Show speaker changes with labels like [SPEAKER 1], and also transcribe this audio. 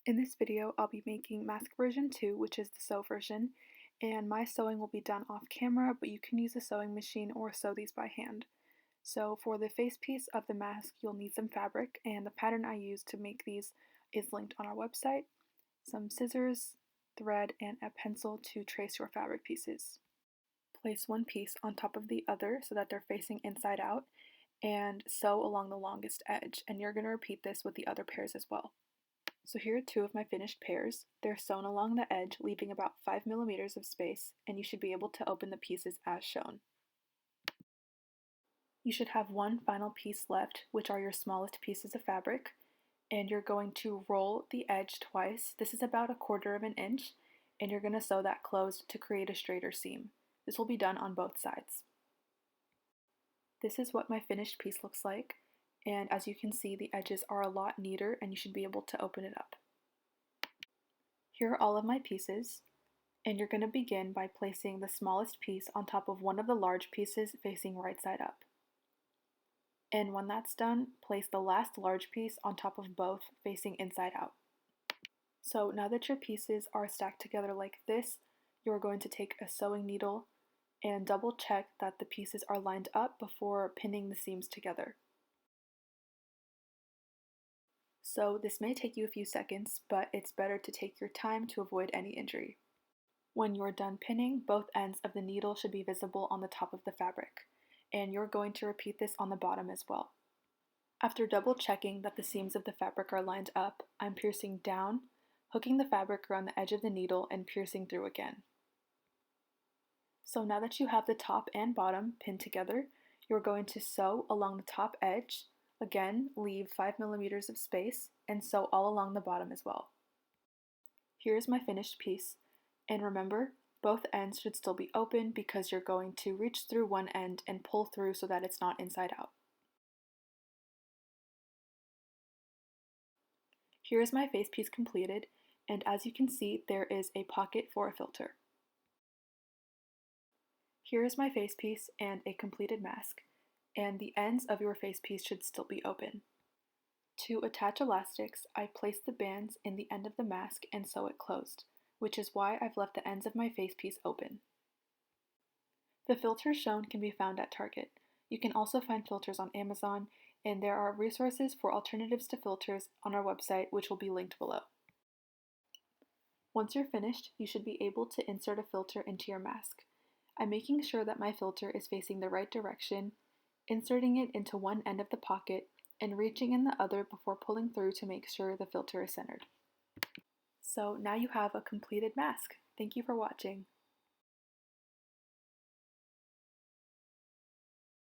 [SPEAKER 1] In this video, I'll be making mask version 2, which is the sew version, and my sewing will be done off camera, but you can use a sewing machine or sew these by hand. So for the face piece of the mask, you'll need some fabric, and the pattern I use to make these is linked on our website, some scissors, thread, and a pencil to trace your fabric pieces. Place one piece on top of the other so that they're facing inside out, and sew along the longest edge, and you're going to repeat this with the other pairs as well. So here are two of my finished pairs. They're sewn along the edge, leaving about 5 millimeters of space, and you should be able to open the pieces as shown. You should have one final piece left, which are your smallest pieces of fabric, and you're going to roll the edge twice. This is about 1/4 of an inch, and you're going to sew that closed to create a straighter seam. This will be done on both sides. This is what my finished piece looks like, and as you can see, the edges are a lot neater and you should be able to open it up. Here are all of my pieces, and you're going to begin by placing the smallest piece on top of one of the large pieces facing right side up. And when that's done, place the last large piece on top of both facing inside out. So now that your pieces are stacked together like this, you're going to take a sewing needle and double check that the pieces are lined up before pinning the seams together. So this may take you a few seconds, but it's better to take your time to avoid any injury. When you're done pinning, both ends of the needle should be visible on the top of the fabric, and you're going to repeat this on the bottom as well. After double checking that the seams of the fabric are lined up, I'm piercing down, hooking the fabric around the edge of the needle and piercing through again. So now that you have the top and bottom pinned together, you're going to sew along the top edge. Again, leave 5 millimeters of space and sew all along the bottom as well. Here's my finished piece, and remember, both ends should still be open because you're going to reach through one end and pull through so that it's not inside out. Here is my face piece completed, and as you can see, there is a pocket for a filter. Here is my face piece and a completed mask, and the ends of your face piece should still be open. To attach elastics, I place the bands in the end of the mask and sew it closed, which is why I've left the ends of my face piece open. The filters shown can be found at Target. You can also find filters on Amazon, and there are resources for alternatives to filters on our website, which will be linked below. Once you're finished, you should be able to insert a filter into your mask. I'm making sure that my filter is facing the right direction, inserting it into one end of the pocket, and reaching in the other before pulling through to make sure the filter is centered. So now you have a completed mask. Thank you for watching.